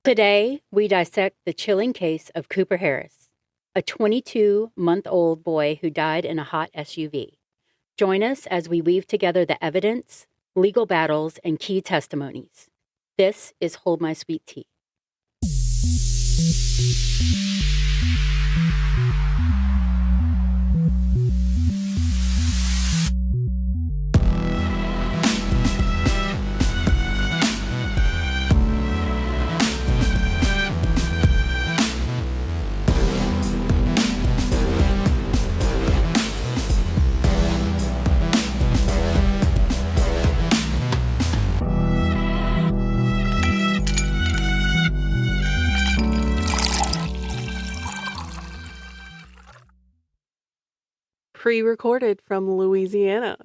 Today, we dissect the chilling case of Cooper Harris, a 22-month-old boy who died in a hot SUV. Join us as we weave together the evidence, legal battles, and key testimonies. This is Hold My Sweet Tea. Pre-recorded from Louisiana.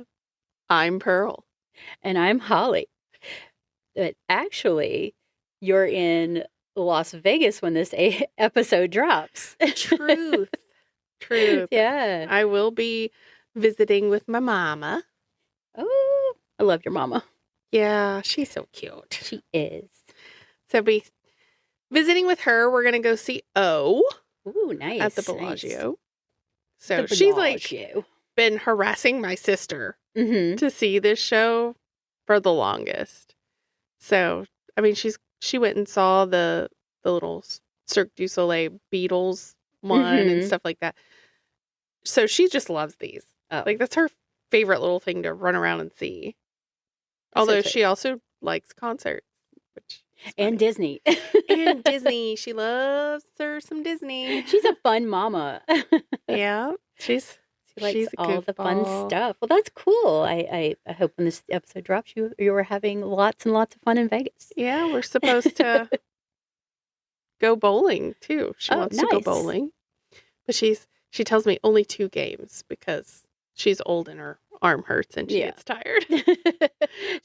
I'm Pearl. And I'm Holly. But actually, you're in Las Vegas when this episode drops. Truth. Yeah. I will be visiting with my mama. Oh, I love your mama. Yeah, she's so cute. She is. So be visiting with her. We're going to go see O. Ooh, nice. At the Bellagio. Nice. So she's like been harassing my sister to see this show for the longest. So, I mean, she went and saw the little Cirque du Soleil Beatles one and stuff like that. So she just loves these. Oh. Like, that's her favorite little thing to run around and see. Although she also likes concerts. And Disney. And Disney. She loves her some Disney. She's a fun mama. Yeah. She likes all the fun stuff. Well, that's cool. I hope when this episode drops, you were having lots and lots of fun in Vegas. Yeah, we're supposed to go bowling, too. She wants to go bowling. But she tells me only 2 games because she's old and her arm hurts and she gets tired.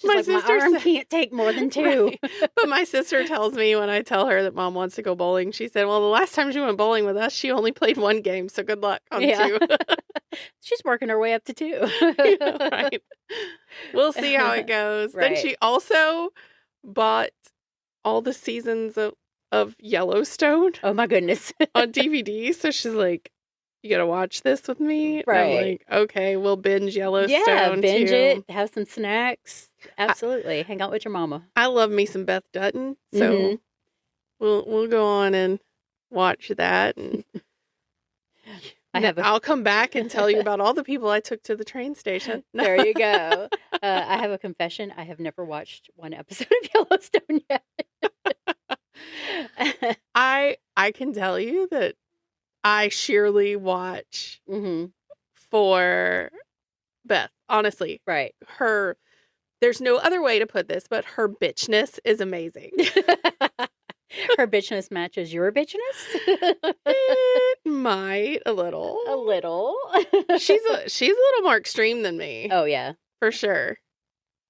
My arm can't take more than 2. Right. But my sister tells me when I tell her that mom wants to go bowling, she said, well, the last time she went bowling with us, she only played 1 game, so good luck on 2. She's working her way up to 2. Yeah, right. We'll see how it goes. Right. Then she also bought all the seasons of Yellowstone. Oh my goodness. On DVD. So she's like, you gotta watch this with me? Right. And I'm like, okay, we'll binge Yellowstone. Yeah, binge too. it, have some snacks. Absolutely. Hang out with your mama. I love me some Beth Dutton. So we'll go on and watch that. And I'll come back and tell you about all the people I took to the train station. There you go. I have a confession. I have never watched 1 episode of Yellowstone yet. I can tell you that I sheerly watch for Beth. Honestly. Right. There's no other way to put this, but her bitchness is amazing. Her bitchness matches your bitchness? It might a little. A little. She's a little more extreme than me. Oh yeah, for sure.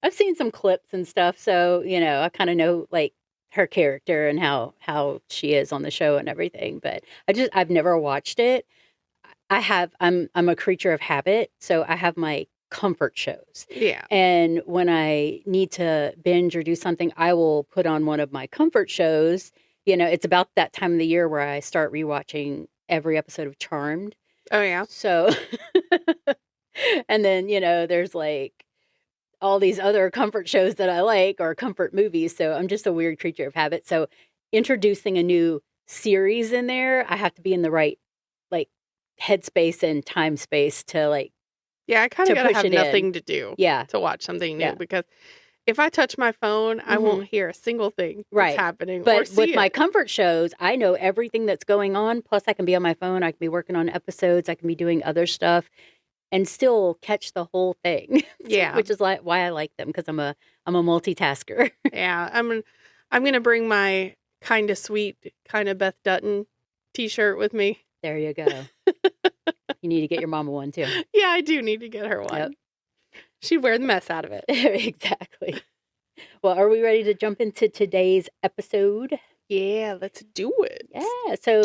I've seen some clips and stuff, so I kind of know like her character and how she is on the show and everything. But I've never watched it. I'm a creature of habit, so I have my comfort shows. Yeah. And when I need to binge or do something, I will put on one of my comfort shows. It's about that time of the year where I start rewatching every episode of Charmed. Oh, yeah. So, and then, there's like all these other comfort shows that I like or comfort movies. So I'm just a weird creature of habit. So introducing a new series in there, I have to be in the right like headspace and time space to like, yeah, I kind of gotta have nothing to do. Yeah. To watch something new because if I touch my phone, I won't hear a single thing that's happening. But with my comfort shows, I know everything that's going on. Plus, I can be on my phone. I can be working on episodes. I can be doing other stuff, and still catch the whole thing. Yeah, which is why I like them because I'm a multitasker. Yeah, I'm gonna bring my kind of sweet, kind of Beth Dutton T-shirt with me. There you go. You need to get your mama one too. Yeah, I do need to get her one. Yep. She'd wear the mess out of it. Exactly. Well, are we ready to jump into today's episode? Yeah, let's do it. Yeah. So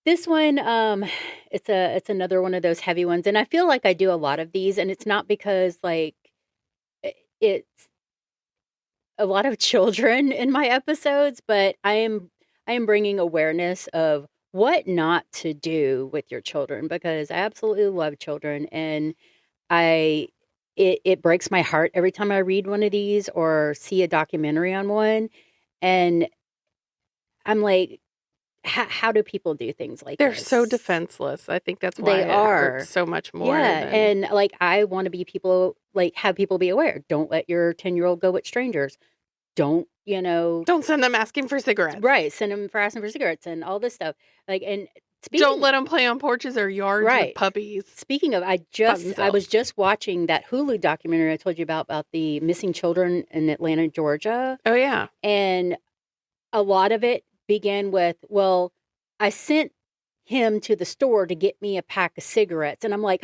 this one, it's another one of those heavy ones, and I feel like I do a lot of these, and it's not because like it's a lot of children in my episodes, but I am bringing awareness of what not to do with your children, because I absolutely love children, and it breaks my heart every time I read one of these or see a documentary on one, and I'm like, how do people do things like They're this? so defenseless. I think that's why They it are. hurts so much more. Yeah, and like I want to be have people be aware. Don't let your 10-year-old go with strangers. Don't send them asking for cigarettes. Right, send them for asking for cigarettes and all this stuff. Like, and don't let them play on porches or yards with puppies. Speaking of, I was just watching that Hulu documentary I told you about the missing children in Atlanta, Georgia. Oh yeah, and a lot of it began with, well, I sent him to the store to get me a pack of cigarettes. And I'm like,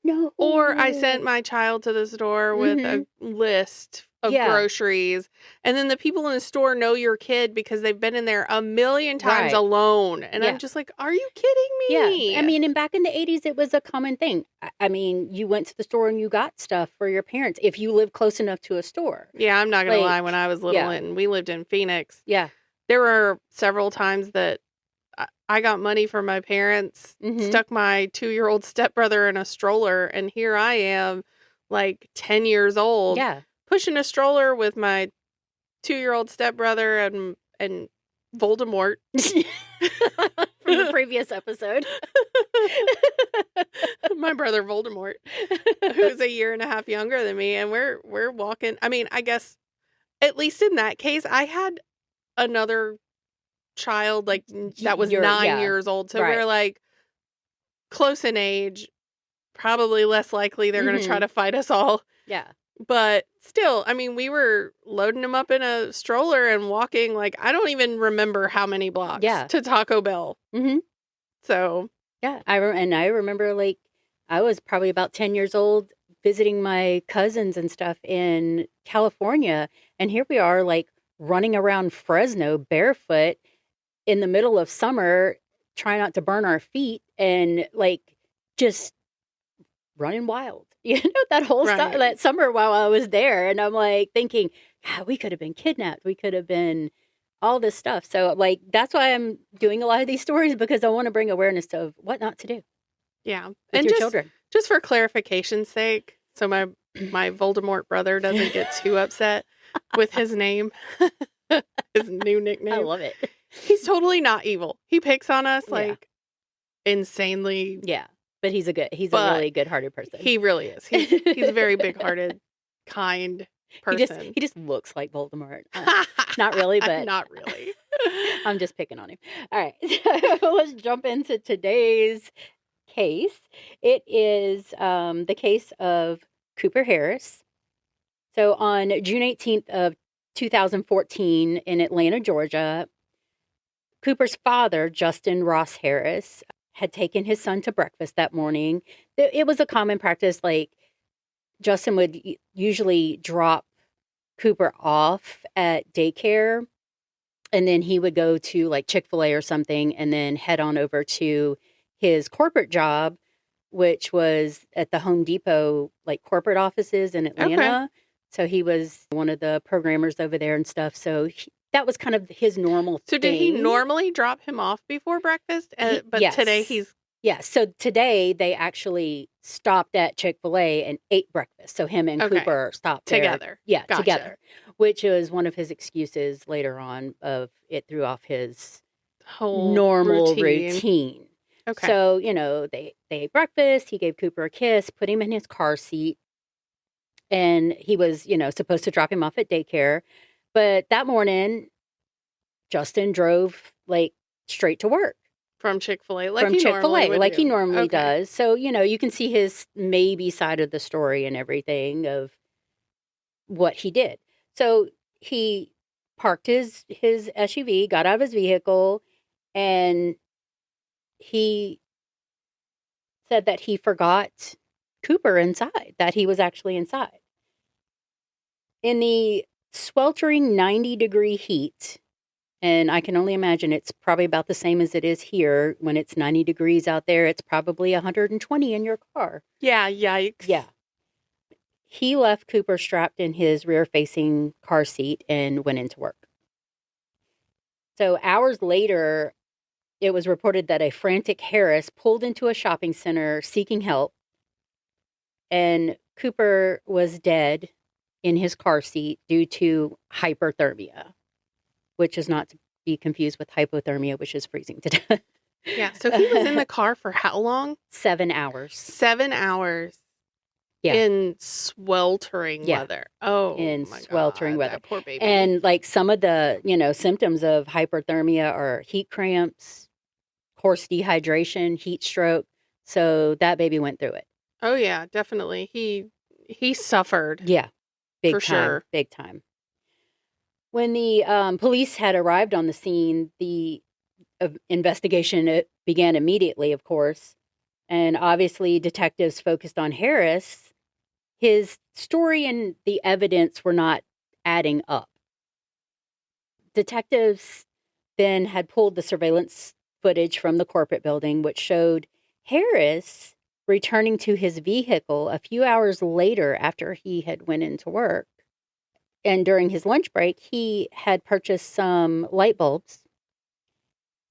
no. Or I sent my child to the store with a list of groceries. And then the people in the store know your kid because they've been in there a million times alone. And I'm just like, are you kidding me? Yeah. I mean, and back in the 80s, it was a common thing. I mean, you went to the store and you got stuff for your parents if you lived close enough to a store. Yeah, I'm not going to lie. When I was little and we lived in Phoenix. Yeah. There were several times that I got money from my parents, stuck my 2-year-old stepbrother in a stroller, and here I am, like 10 years old, pushing a stroller with my 2-year-old stepbrother and Voldemort. From the previous episode. My brother Voldemort, who's a year and a half younger than me, and we're walking. I mean, I guess, at least in that case, I had another child like that was 9 years old, so we're like close in age, probably less likely they're going to try to fight us all, but still, I mean, we were loading him up in a stroller and walking, like, I don't even remember how many blocks to Taco Bell. So I remember, like, I was probably about 10 years old visiting my cousins and stuff in California, and here we are, like, running around Fresno barefoot in the middle of summer, trying not to burn our feet, and like just running wild, that whole that summer while I was there. And I'm like thinking, God, we could have been kidnapped. We could have been all this stuff. So like, that's why I'm doing a lot of these stories, because I want to bring awareness of what not to do. Yeah. With and your children. Just for clarification's sake, so my Voldemort brother doesn't get too upset with his name, his new nickname. I love it. He's totally not evil. He picks on us like insanely. Yeah, but he's a really good-hearted person. He really is. He's a very big-hearted, kind person. He just looks like Voldemort. Not really, but not really. I'm just picking on him. All right, so let's jump into today's case. It is the case of Cooper Harris. So on June 18th of 2014 in Atlanta, Georgia, Cooper's father, Justin Ross Harris, had taken his son to breakfast that morning. It was a common practice, like Justin would usually drop Cooper off at daycare, and then he would go to like Chick-fil-A or something and then head on over to his corporate job, which was at the Home Depot, like corporate offices in Atlanta. Okay. So he was one of the programmers over there and stuff. So that was kind of his normal thing. So did he normally drop him off before breakfast? But yes. Today he's... Yeah, so today they actually stopped at Chick-fil-A and ate breakfast. So him and Cooper stopped there. Together. Yeah, gotcha. Together. Which was one of his excuses later on of it threw off his whole normal routine. Okay. So, they ate breakfast. He gave Cooper a kiss, put him in his car seat. And he was, supposed to drop him off at daycare. But that morning, Justin drove, like, straight to work. From Chick-fil-A? Like he normally does. So, you can see his maybe side of the story and everything of what he did. So, he parked his SUV, got out of his vehicle, and he said that he forgot Cooper inside, that he was actually inside. In the sweltering 90-degree heat, and I can only imagine it's probably about the same as it is here. When it's 90 degrees out there, it's probably 120 in your car. Yeah, yikes. Yeah. He left Cooper strapped in his rear-facing car seat and went into work. So hours later, it was reported that a frantic Harris pulled into a shopping center seeking help, and Cooper was dead in his car seat due to hyperthermia, which is not to be confused with hypothermia, which is freezing to death. Yeah, so he was in the car for how long? 7 hours. 7 hours. Yeah. In sweltering weather. Oh, in my sweltering God, weather. That poor baby. And like some of the, symptoms of hyperthermia are heat cramps, coarse dehydration, heat stroke. So that baby went through it. Oh yeah, definitely. He suffered. Yeah. Big for time. Sure. Big time. When the police had arrived on the scene, the investigation began immediately, of course. And obviously detectives focused on Harris. His story and the evidence were not adding up. Detectives then had pulled the surveillance footage from the corporate building, which showed Harris returning to his vehicle a few hours later after he had went into work. And during his lunch break, he had purchased some light bulbs,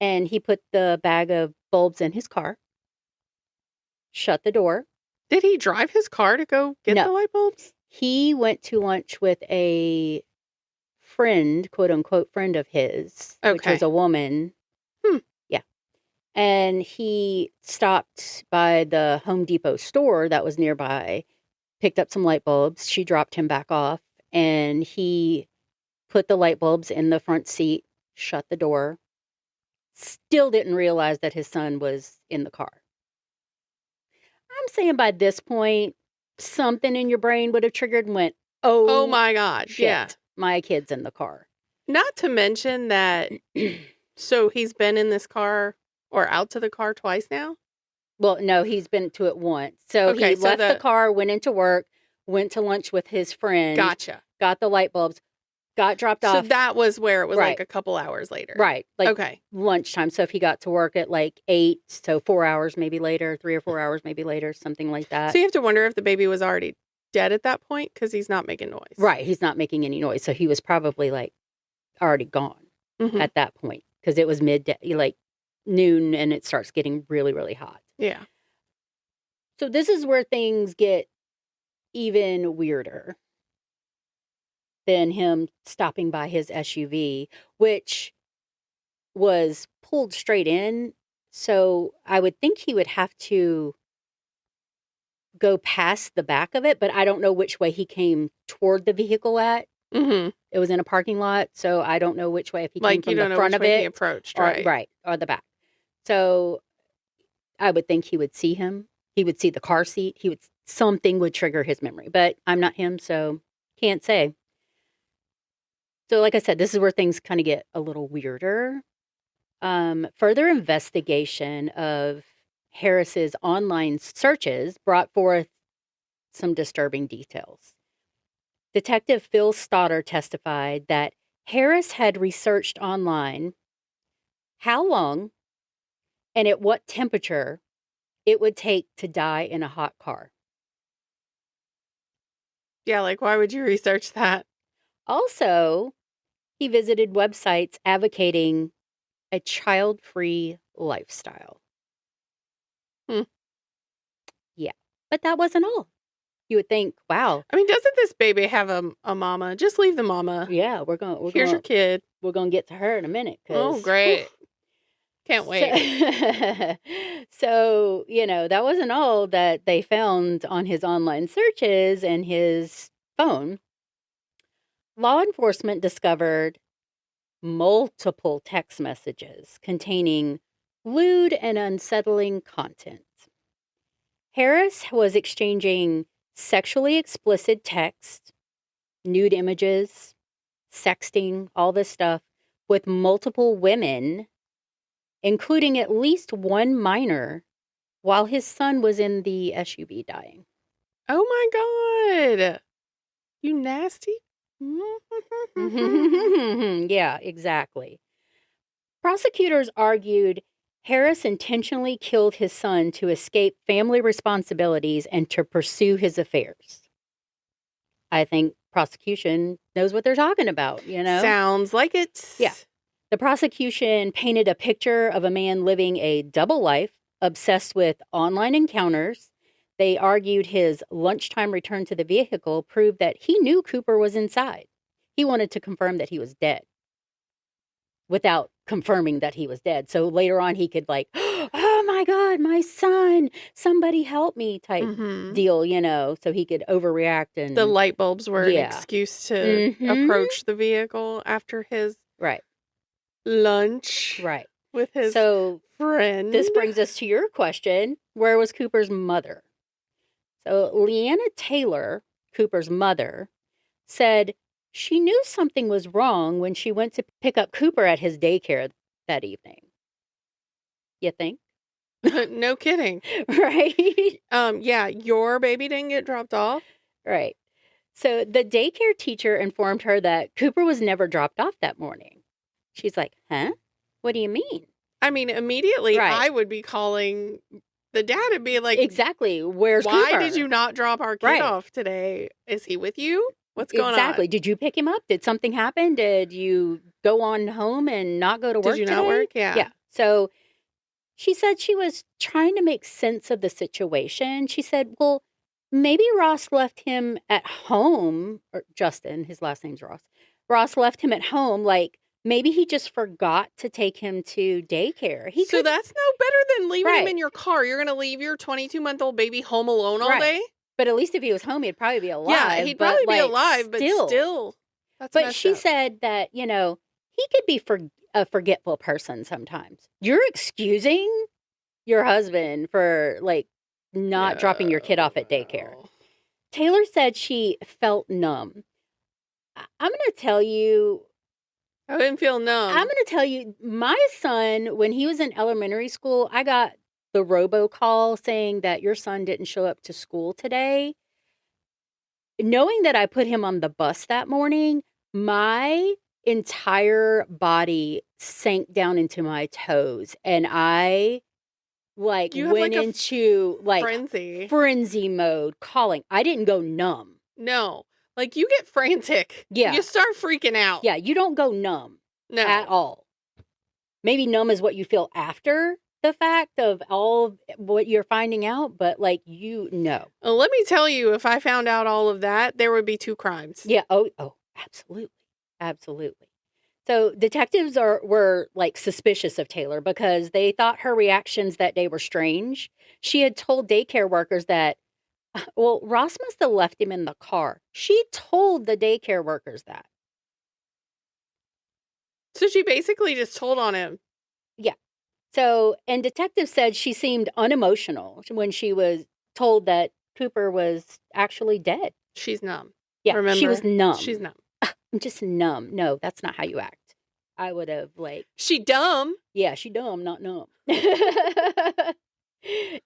and he put the bag of bulbs in his car, shut the door. Did he drive his car to go get the light bulbs? He went to lunch with a friend, quote unquote, friend of his, which was a woman. Yeah. And he stopped by the Home Depot store that was nearby, picked up some light bulbs. She dropped him back off, and he put the light bulbs in the front seat, shut the door, still didn't realize that his son was in the car. I'm saying by this point, something in your brain would have triggered and went, oh my gosh, shit, yeah. My kid's in the car. Not to mention that, so he's been in this car or out to the car twice now? Well, no, he's been to it once. So he left the car, went into work, went to lunch with his friend. Gotcha. Got the light bulbs, got dropped off. So that was where it was like a couple hours later. Right. Like lunchtime. So if he got to work at like 8, so 4 hours maybe later, 3 or 4 hours maybe later, something like that. So you have to wonder if the baby was already dead at that point because he's not making noise. Right. He's not making any noise. So he was probably like already gone at that point because it was midday, like noon, and it starts getting really, really hot. Yeah. So this is where things get even weirder than him stopping by his SUV, which was pulled straight in. So I would think he would have to go past the back of it, but I don't know which way he came toward the vehicle at. Mm-hmm. It was in a parking lot, so I don't know which way, if he came from the front of it, he approached, right? Or the back. So I would think he would see him. He would see the car seat. Something would trigger his memory, but I'm not him, so can't say. So like I said, this is where things kind of get a little weirder. Further investigation of Harris's online searches brought forth some disturbing details. Detective Phil Stoddard testified that Harris had researched online how long and at what temperature it would take to die in a hot car. Yeah, like why would you research that? Also, he visited websites advocating a child-free lifestyle. Yeah, but that wasn't all. You would think, wow. I mean, doesn't this baby have a mama? Just leave the mama. Yeah, here's your kid. We're going to get to her in a minute. Oh, great. Can't wait. So, that wasn't all that they found on his online searches and his phone. Law enforcement discovered multiple text messages containing lewd and unsettling content. Harris was exchanging sexually explicit text, nude images, sexting, all this stuff with multiple women, including at least one minor, while his son was in the SUV dying. Oh my God. You nasty. Yeah, exactly. Prosecutors argued Harris intentionally killed his son to escape family responsibilities and to pursue his affairs. I think prosecution knows what they're talking about, you know? Sounds like it. Yeah. The prosecution painted a picture of a man living a double life, obsessed with online encounters. They argued his lunchtime return to the vehicle proved that he knew Cooper was inside. He wanted to confirm that he was dead without confirming that he was dead. So later on, he could like, oh my God, my son, somebody help me type deal, you know, so he could overreact. And the light bulbs were an excuse to approach the vehicle after his lunch with his friend. This brings us to your question. Where was Cooper's mother? So Leanna Taylor, Cooper's mother, said she knew something was wrong when she went to pick up Cooper at his daycare that evening. You think? No kidding. Right? Yeah, your baby didn't get dropped off? Right. So the daycare teacher informed her that Cooper was never dropped off that morning. She's like, huh? What do you mean? I mean, immediately I would be calling the dad and be like, exactly. Where's Cooper? Why did you not drop our kid off today? Is he with you? What's going on? Exactly. Did you pick him up? Did something happen? Did you go on home and not go to work Did you today? not work? Yeah. Yeah. So she said she was trying to make sense of the situation. She said, well, maybe Ross left him at home, or Justin, his last name's Ross. Ross left him at home, like, maybe he just forgot to take him to daycare. So that's no better than leaving him in your car. You're going to leave your 22-month-old baby home alone all day? But at least if he was home, he'd probably be alive. Yeah, he'd probably be alive, but still. That's but she said that, you know, he could be a forgetful person sometimes. You're excusing your husband for, like, not dropping your kid off at daycare. Taylor said she felt numb. I'm going to tell you. I didn't feel numb. I'm going to tell you, my son, when he was in elementary school, I got the robocall saying that your son didn't show up to school today. Knowing that I put him on the bus that morning, my entire body sank down into my toes. And I went into frenzy mode calling. I didn't go numb. No. Like, you get frantic. Yeah. You start freaking out. Yeah, you don't go numb at all. Maybe numb is what you feel after the fact of all what you're finding out, but, like, you know. Well, let me tell you, if I found out all of that, there would be 2 crimes. Yeah. Oh, absolutely. Absolutely. So detectives were like suspicious of Taylor because they thought her reactions that day were strange. She had told daycare workers that, well, Ross must have left him in the car. She told the daycare workers that. So she basically just told on him. Yeah. So, and detectives said she seemed unemotional when she was told that Cooper was actually dead. She's numb. Yeah, remember? She was numb. She's numb. I'm just numb. No, that's not how you act. I would have, like... She dumb? Yeah, she dumb, not numb.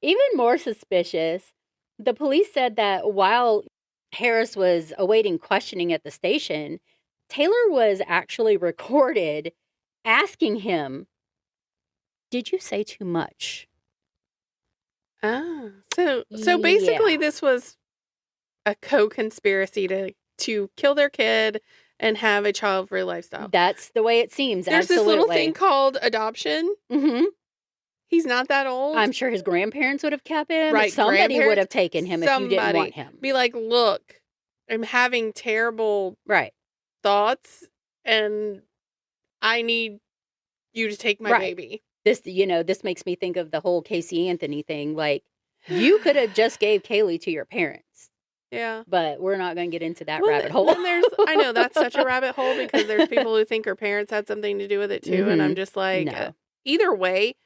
Even more suspicious, the police said that while Harris was awaiting questioning at the station, Taylor was actually recorded asking him, did you say too much? Ah, so basically this was a co-conspiracy to kill their kid and have a child-free lifestyle. That's the way it seems. There's absolutely. This little thing called adoption. Mm-hmm. He's not that old. I'm sure his grandparents would have kept him. Right. Somebody would have taken him if you didn't want him. Be like, look, I'm having terrible thoughts and I need you to take my baby. This makes me think of the whole Casey Anthony thing. Like, you could have just gave Kaylee to your parents. Yeah. But we're not going to get into that rabbit hole. I know that's such a rabbit hole because there's people who think her parents had something to do with it too. Mm-hmm. And I'm just like, no. Either way,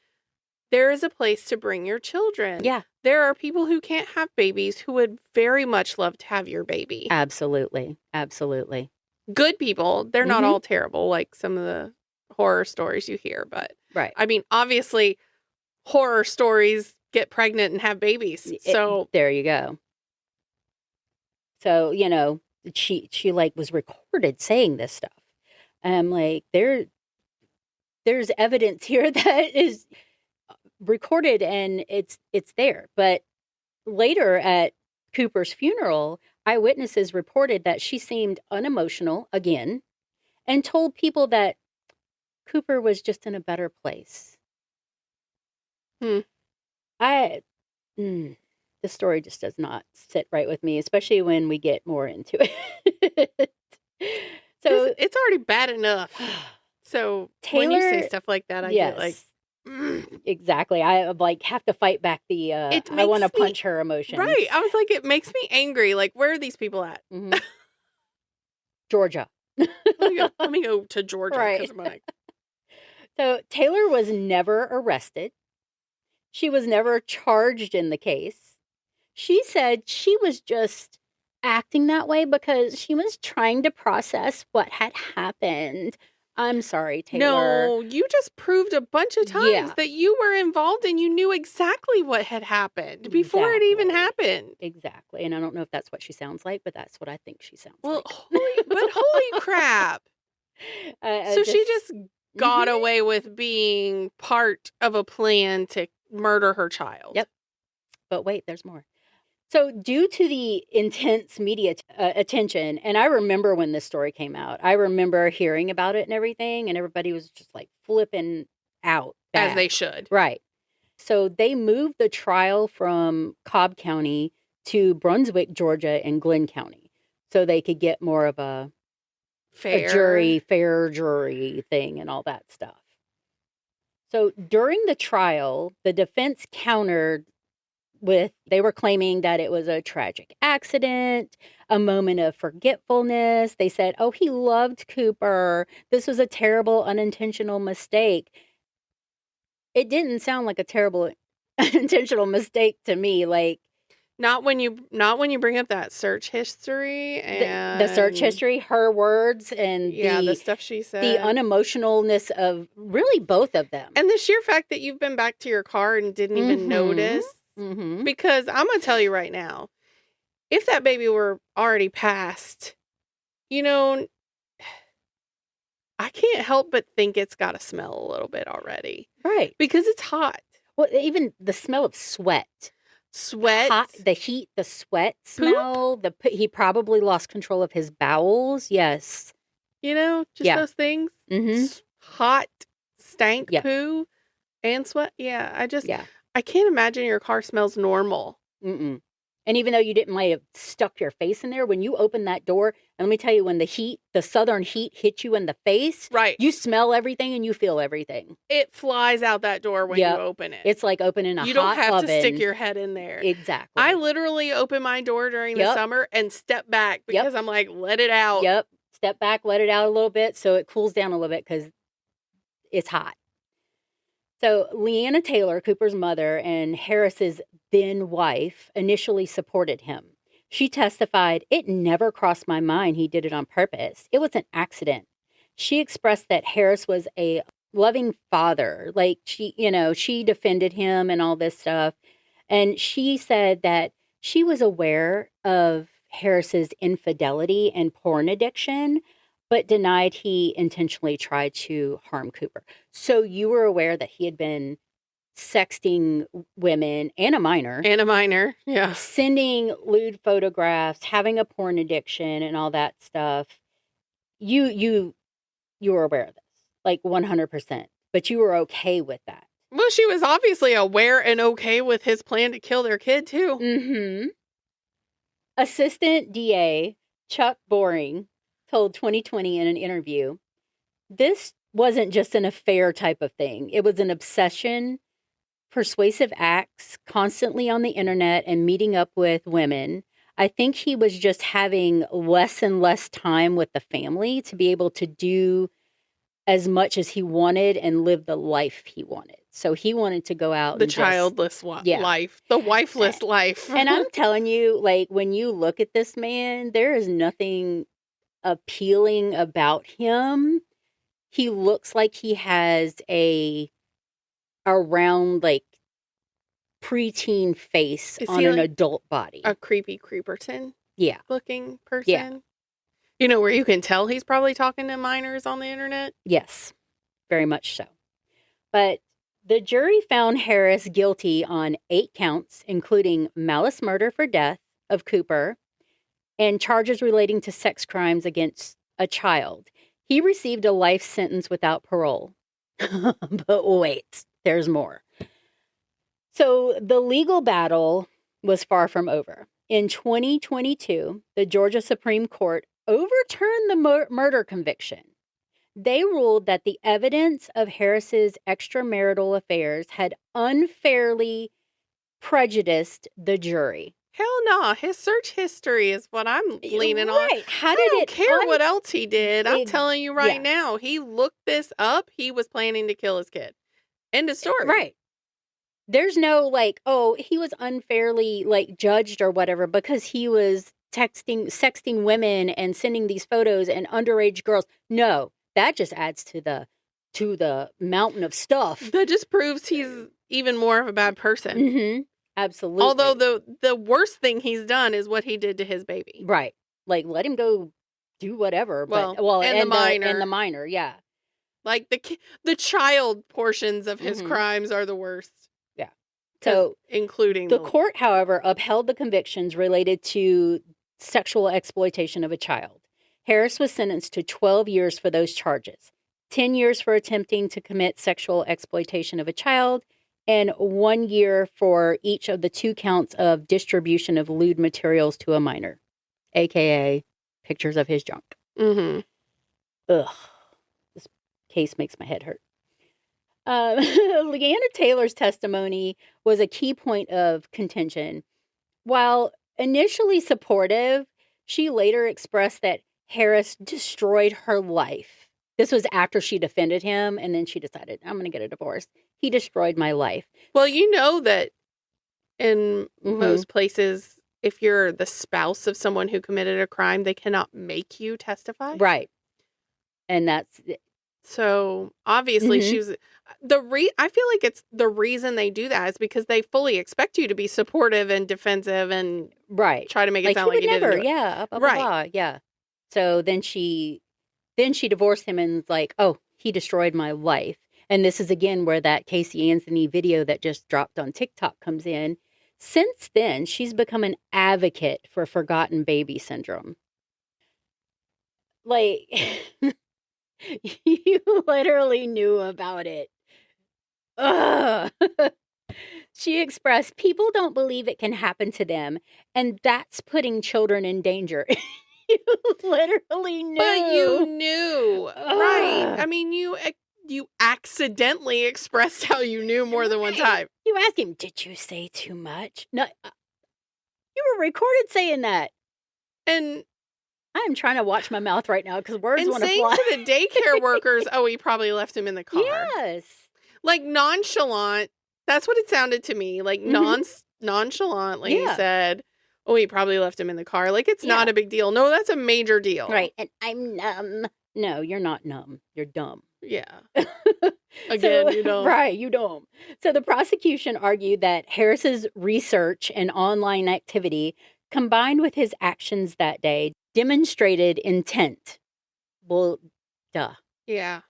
there is a place to bring your children. Yeah. There are people who can't have babies who would very much love to have your baby. Absolutely. Absolutely. Good people. They're not all terrible like some of the horror stories you hear. But I mean, obviously, horror stories get pregnant and have babies. So there you go. So, she like was recorded saying this stuff. And I'm like, there's evidence here that is recorded and it's there. But later at Cooper's funeral, eyewitnesses reported that she seemed unemotional again and told people that Cooper was just in a better place. I the story just does not sit right with me, especially when we get more into it. So it's already bad enough. So Taylor, when you say stuff like that, I get like, exactly. I like have to fight back the I want to punch her emotions. Right. I was like, it makes me angry. Like, where are these people at? Georgia. Let me go to Georgia. Right. I'm like... So Taylor was never arrested. She was never charged in the case. She said she was just acting that way because she was trying to process what had happened. I'm sorry, Taylor. No, you just proved a bunch of times that you were involved and you knew exactly what had happened before it even happened. Exactly. And I don't know if that's what she sounds like, but that's what I think she sounds like. Well, holy crap. She just got away with being part of a plan to murder her child. Yep. But wait, there's more. So due to the intense media attention, and I remember when this story came out, I remember hearing about it and everything, and everybody was just like flipping out. As they should. Right. So they moved the trial from Cobb County to Brunswick, Georgia, and Glenn County, so they could get more of a fair jury thing and all that stuff. So during the trial, the defense countered they were claiming that it was a tragic accident, a moment of forgetfulness. They said, oh, he loved Cooper. This was a terrible unintentional mistake. It didn't sound like a terrible unintentional mistake to me. Like, not when you bring up that search history and the search history, her words, and the stuff she said, the unemotionalness of really both of them, and the sheer fact that you've been back to your car and didn't even notice. Because I'm gonna tell you right now, if that baby were already passed, I can't help but think it's got to smell a little bit already, right? Because it's hot. Well, even the smell of sweat. Hot, the heat, the sweat smell. He probably lost control of his bowels. Yes, those things. Hot, stank, poo, and sweat. Yeah, I can't imagine your car smells normal. And even though you might have stuck your face in there, when you open that door, and let me tell you, when the southern heat hits you in the face, right, you smell everything and you feel everything. It flies out that door when you open it. It's like opening a hot oven. You don't have to stick your head in there. Exactly. I literally open my door during the summer and step back because I'm like, let it out. Yep. Step back, let it out a little bit so it cools down a little bit because it's hot. So Leanna Taylor, Cooper's mother, and Harris's then wife initially supported him. She testified, "It never crossed my mind he did it on purpose. It was an accident." She expressed that Harris was a loving father. Like she defended him and all this stuff. And she said that she was aware of Harris's infidelity and porn addiction, but denied he intentionally tried to harm Cooper. So you were aware that he had been sexting women and a minor. Yeah. Sending lewd photographs, having a porn addiction and all that stuff. You were aware of this, like 100%. But you were okay with that. Well, she was obviously aware and okay with his plan to kill their kid, too. Mm-hmm. Assistant DA Chuck Boring told 2020 in an interview, "This wasn't just an affair type of thing. It was an obsession, persuasive acts, constantly on the internet and meeting up with women. I think he was just having less and less time with the family to be able to do as much as he wanted and live the life he wanted. So he wanted to go out the childless life, the wifeless life." And I'm telling you, like, when you look at this man, there is nothing appealing about him. He looks like he has a round, like, preteen face on an adult body. A creepy creeperton looking person. Yeah. Where you can tell he's probably talking to minors on the internet? Yes, very much so. But the jury found Harris guilty on 8 counts, including malice murder for death, of Cooper and charges relating to sex crimes against a child. He received a life sentence without parole. But wait, there's more. So the legal battle was far from over. In 2022, the Georgia Supreme Court overturned the murder conviction. They ruled that the evidence of Harris's extramarital affairs had unfairly prejudiced the jury. Hell no. His search history is what I'm leaning on. How did I don't care what else he did. I'm telling you right yeah. now, he looked this up. He was planning to kill his kid. End of story. Right. There's no like, oh, he was unfairly like judged or whatever because he was sexting women and sending these photos and underage girls. No, that just adds to the mountain of stuff. That just proves he's even more of a bad person. Mm-hmm. Absolutely. Although the worst thing he's done is what he did to his baby. Right. Like, let him go do whatever. And the minor, yeah. Like, the child portions of his crimes are the worst. Yeah. So, including the court, however, upheld the convictions related to sexual exploitation of a child. Harris was sentenced to 12 years for those charges, 10 years for attempting to commit sexual exploitation of a child, and 1 year for each of the 2 counts of distribution of lewd materials to a minor, a.k.a. pictures of his junk. Mm-hmm. Ugh. This case makes my head hurt. Leanna Taylor's testimony was a key point of contention. While initially supportive, she later expressed that Harris destroyed her life. This was after she defended him, and then she decided, I'm going to get a divorce. He destroyed my life. Well, you know that in most places, if you're the spouse of someone who committed a crime, they cannot make you testify. Right. And that's... So, obviously, she was... I feel like it's the reason they do that is because they fully expect you to be supportive and defensive and try to make it sound like you didn't do it. Yeah, blah, blah, blah, yeah. So then she divorced him and was like, oh, he destroyed my life. And this is again where that Casey Anthony video that just dropped on TikTok comes in. Since then, she's become an advocate for forgotten baby syndrome. Like, you literally knew about it. Ugh. She expressed, people don't believe it can happen to them, and that's putting children in danger. You literally knew. But you knew. Right. I mean, you accidentally expressed how you knew more than one time. You asked him, did you say too much? No, you were recorded saying that. And I'm trying to watch my mouth right now because words want to fly. And saying to the daycare workers, oh, he probably left him in the car. Yes. Like nonchalant. That's what it sounded to me. Like nonchalantly said, oh, he probably left him in the car. Like, it's not a big deal. No, that's a major deal. Right. And I'm numb. No, you're not numb. You're dumb. Yeah. Again, you don't. Right, you don't. So the prosecution argued that Harris's research and online activity, combined with his actions that day, demonstrated intent. Well, duh. Yeah.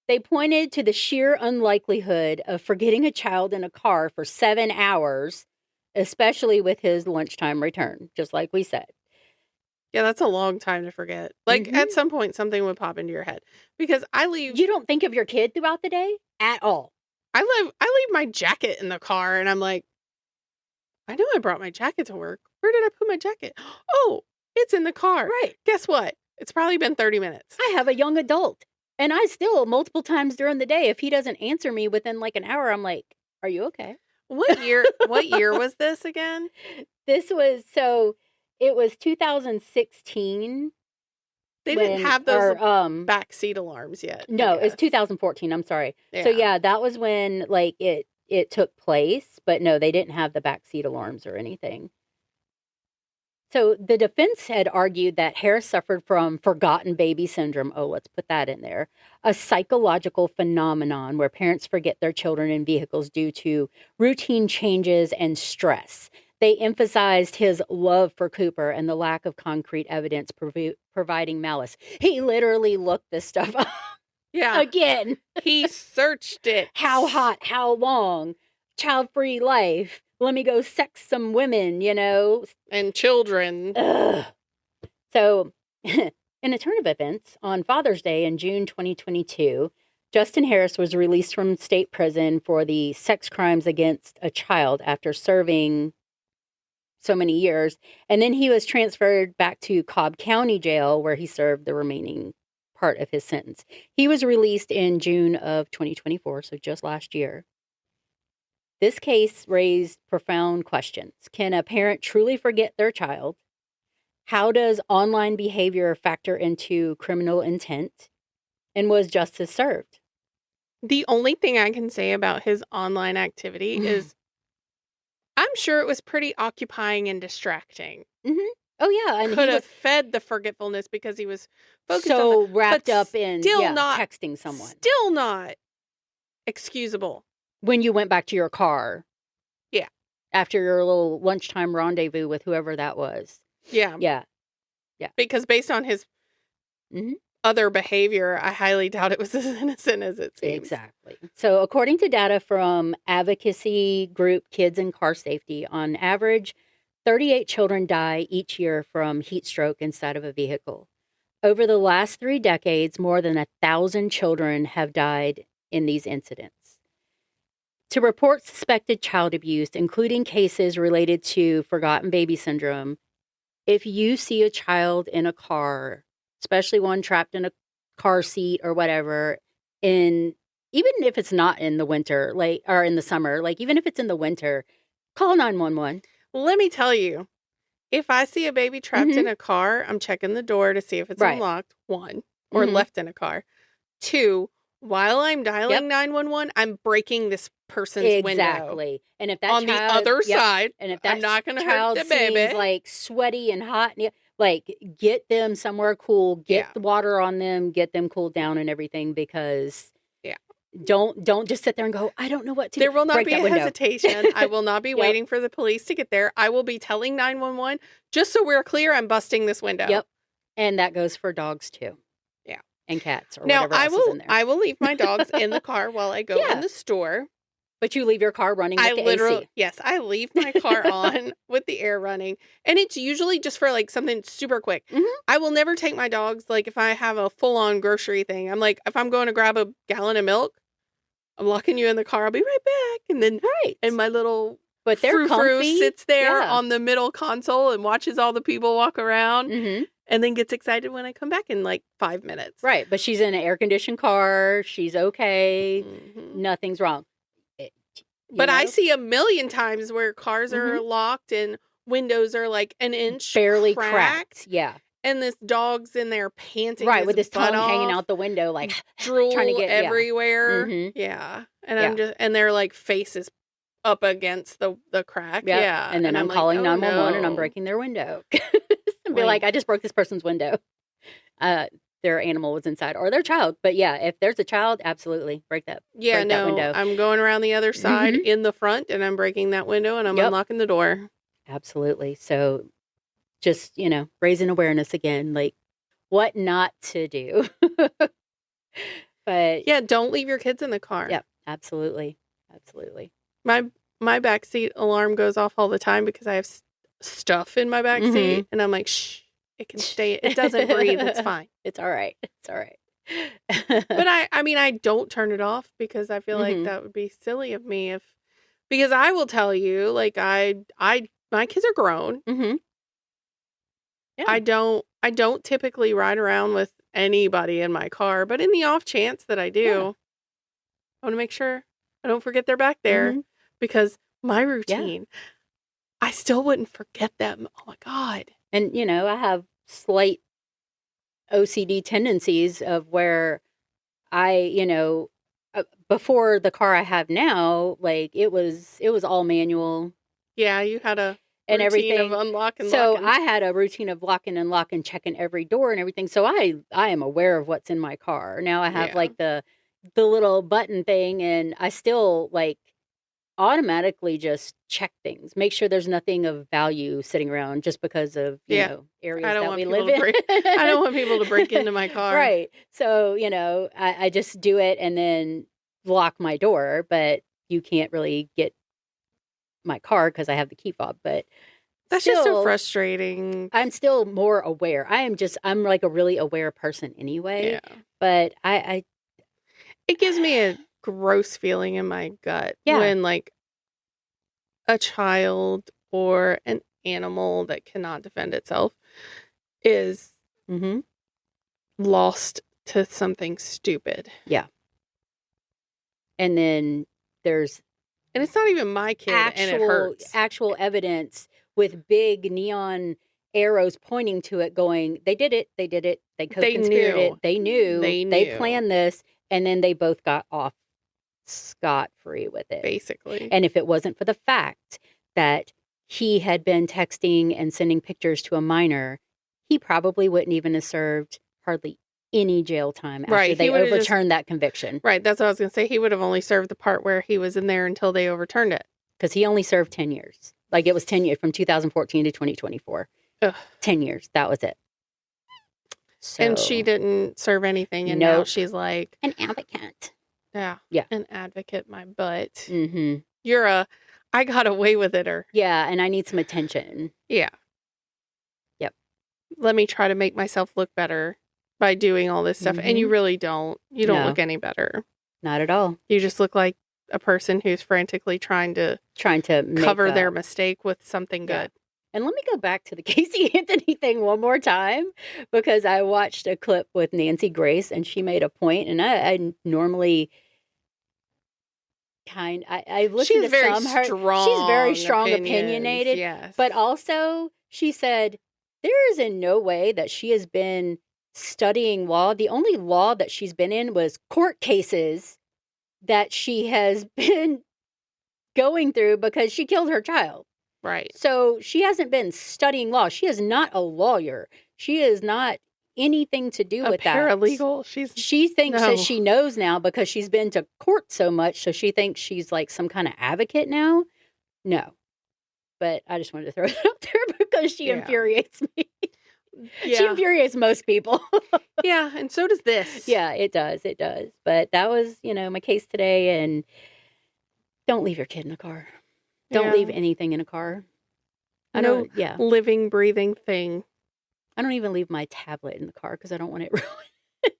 They pointed to the sheer unlikelihood of forgetting a child in a car for 7 hours, especially with his lunchtime return, just like we said. Yeah, that's a long time to forget. Like, at some point, something would pop into your head. Because I leave... You don't think of your kid throughout the day? At all. I leave my jacket in the car, and I'm like, I know I brought my jacket to work. Where did I put my jacket? Oh, it's in the car. Right. Guess what? It's probably been 30 minutes. I have a young adult. And I still, multiple times during the day, if he doesn't answer me within like an hour, I'm like, are you okay? What year was this again? It was 2016. They didn't have those backseat alarms yet. No, it's 2014. I'm sorry. Yeah. So yeah, that was when like it took place, but no, they didn't have the backseat alarms or anything. So the defense had argued that Harris suffered from forgotten baby syndrome. Oh, let's put that in there. A psychological phenomenon where parents forget their children in vehicles due to routine changes and stress. They emphasized his love for Cooper and the lack of concrete evidence providing malice. He literally looked this stuff up. Yeah. Again. He searched it. How hot, how long, child-free life. let me go sex some women, And children. Ugh. So, in a turn of events, on Father's Day in June 2022, Justin Harris was released from state prison for the sex crimes against a child after serving so many years. And then he was transferred back to Cobb County Jail, where he served the remaining part of his sentence. He was released in June of 2024, so just last year. This case raised profound questions. Can a parent truly forget their child? How does online behavior factor into criminal intent? And was justice served? The only thing I can say about his online activity is I'm sure it was pretty occupying and distracting. Mm-hmm. Oh, yeah. And could have fed the forgetfulness because he was focused so on wrapped up in texting someone. Still not excusable. When you went back to your car. Yeah. After your little lunchtime rendezvous with whoever that was. Yeah. Yeah. Yeah. Because based on his other behavior, I highly doubt it was as innocent as it seems. Exactly. So according to data from advocacy group Kids in Car Safety, on average, 38 children die each year from heat stroke inside of a vehicle. Over the last 3 decades, more than 1,000 children have died in these incidents. To report suspected child abuse, including cases related to forgotten baby syndrome, if you see a child in a car, especially one trapped in a car seat or whatever, even if it's not in the winter, or in the summer, even if it's in the winter, call 911. Let me tell you, if I see a baby trapped in a car, I'm checking the door to see if it's unlocked, 1, or left in a car. 2, while I'm dialing 911, I'm breaking this person's window. Exactly. And if that on child, the other side, and if that I'm not going to hurt child the baby. seems sweaty and hot, get them somewhere cool, get the water on them, get them cooled down and everything, because don't just sit there and go, I don't know what to do. There will not be a hesitation. I will not be waiting for the police to get there. I will be telling 911, just so we're clear, I'm busting this window. Yep. And that goes for dogs too. Yeah. And cats or whatever else is in there. I will leave my dogs in the car while I go in the store. But you leave your car running with the AC. Yes, I leave my car on with the air running. And it's usually just for something super quick. Mm-hmm. I will never take my dogs, if I have a full-on grocery thing. I'm if I'm going to grab a gallon of milk, I'm locking you in the car. I'll be right back. And then and my little frou-frou sits there on the middle console and watches all the people walk around. Mm-hmm. And then gets excited when I come back in 5 minutes. Right. But she's in an air-conditioned car. She's okay. Mm-hmm. Nothing's wrong. But I see a million times where cars are locked and windows are an inch barely cracked. Yeah. And this dog's in there panting. Right, with his tongue hanging out the window, drool trying to get everywhere. Yeah. And and their face is up against the crack. Yep. Yeah. And then I'm calling 911 and I'm breaking their window. And be I just broke this person's window. Their animal was inside, or their child. But yeah, if there's a child, absolutely break that. Yeah, break that window. I'm going around the other side in the front, and I'm breaking that window, and I'm unlocking the door. Absolutely. So, just raising awareness again, what not to do. But yeah, don't leave your kids in the car. Yep, absolutely. My backseat alarm goes off all the time because I have stuff in my backseat, and I'm like, shh. It can stay. It doesn't breathe. It's fine. It's all right. But I don't turn it off because I feel like that would be silly of me because I will tell you, my kids are grown. Mm-hmm. Yeah. I don't typically ride around with anybody in my car, but in the off chance that I do, I want to make sure I don't forget they're back there because my routine, I still wouldn't forget them. Oh my God. And, I have slight OCD tendencies of where I, before the car I have now, it was all manual. Yeah, you had a and routine everything of unlock and so locking. I had a routine of locking and locking, checking every door and everything. So I am aware of what's in my car. Now I have the little button thing, and I still automatically just check things, make sure there's nothing of value sitting around just because of areas that we live in. I don't want people to break into my car. Right. So I just do it and then lock my door, but you can't really get my car because I have the key fob, but that's just so frustrating. I'm still more aware. I'm like a really aware person anyway. Yeah. But it gives me a gross feeling in my gut when like a child or an animal that cannot defend itself is lost to something stupid. Yeah. And then there's... And it's not even my kid, and it hurts. Actual evidence with big neon arrows pointing to it going, they did it, they co-conspired it, they knew, they planned this, and then they both got off scot-free with it. Basically. And if it wasn't for the fact that he had been texting and sending pictures to a minor, he probably wouldn't even have served hardly any jail time after they overturned that conviction. Right, that's what I was going to say. He would have only served the part where he was in there until they overturned it. Because he only served 10 years. Like, it was 10 years from 2014 to 2024. Ugh. 10 years. That was it. So, and she didn't serve anything, and now she's like... an advocate. Yeah. An advocate, my butt. Mm-hmm. You're I got away with it, Yeah, and I need some attention. Yeah. Yep. Let me try to make myself look better by doing all this stuff. And you really don't. You don't look any better. Not at all. You just look like a person who's frantically trying to cover their mistake with something good. And let me go back to the Casey Anthony thing one more time, because I watched a clip with Nancy Grace and she made a point, and I normally I listen to some her. She's very strong opinionated. Yes. But also she said there is in no way that she has been studying law. The only law that she's been in was court cases that she has been going through because she killed her child. Right. So she hasn't been studying law. She is not a lawyer. She is not anything to do with that. Paralegal. She thinks that she knows now because she's been to court so much. So she thinks she's like some kind of advocate now. No. But I just wanted to throw that out there because she infuriates me. Yeah. She infuriates most people. Yeah, and so does this. Yeah, it does. It does. But that was, my case today. And don't leave your kid in a car. Don't leave anything in a car. Living, breathing thing. I don't even leave my tablet in the car because I don't want it ruined.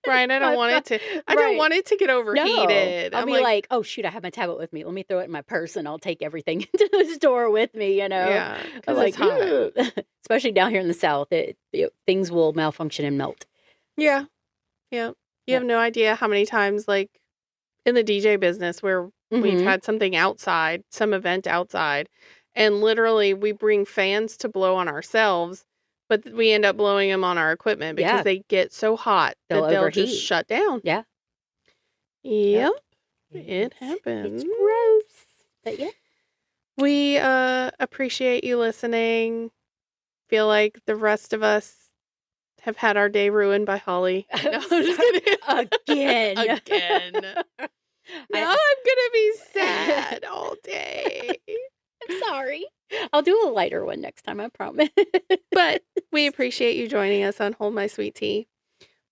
Right, I don't want it to. I don't want it to get overheated. No, I'll be like, oh shoot, I have my tablet with me. Let me throw it in my purse and I'll take everything into the store with me. Yeah, because it's hot. Especially down here in the South, things will malfunction and melt. Yeah. You have no idea how many times, like in the DJ business, where we've had something outside, some event outside, and literally we bring fans to blow on ourselves. But we end up blowing them on our equipment because they get so hot that they'll just shut down. Yeah. Yep. It happens. It's gross. But yeah. We appreciate you listening. Feel like the rest of us have had our day ruined by Holly. No, I'm just kidding. Again. Now I'm going to be sad all day. I'm sorry. I'll do a lighter one next time, I promise. But we appreciate you joining us on Hold My Sweet Tea.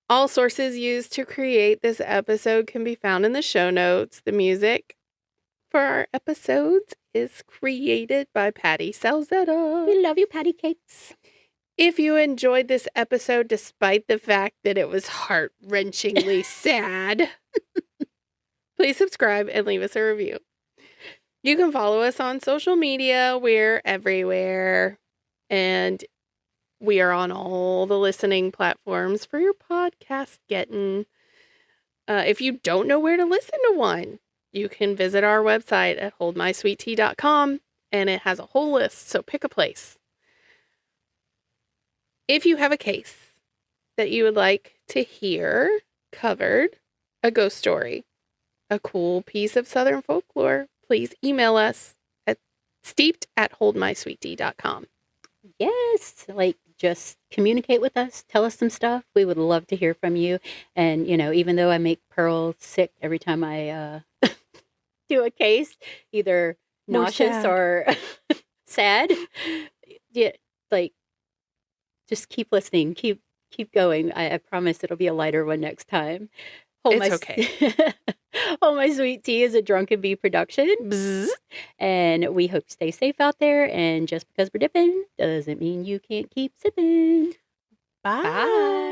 All sources used to create this episode can be found in the show notes. The music for our episodes is created by Patty Salzetta. We love you, Patty Cakes. If you enjoyed this episode, despite the fact that it was heart-wrenchingly sad, please subscribe and leave us a review. You can follow us on social media. We're everywhere. And we are on all the listening platforms for your podcast getting. If you don't know where to listen to one, you can visit our website at holdmysweettea.com, and it has a whole list, so pick a place. If you have a case that you would like to hear covered, a ghost story, a cool piece of Southern folklore, please email us at steeped@holdmysweettea.com. Yes, just communicate with us. Tell us some stuff. We would love to hear from you. And, even though I make Pearl sick every time I do a case, either nauseous or sad, just keep listening. Keep going. I promise it'll be a lighter one next time. It's okay. Hold My Sweet Tea is a Drunken Bee production. Bzz. And we hope you stay safe out there. And just because we're dipping doesn't mean you can't keep sipping. Bye. Bye.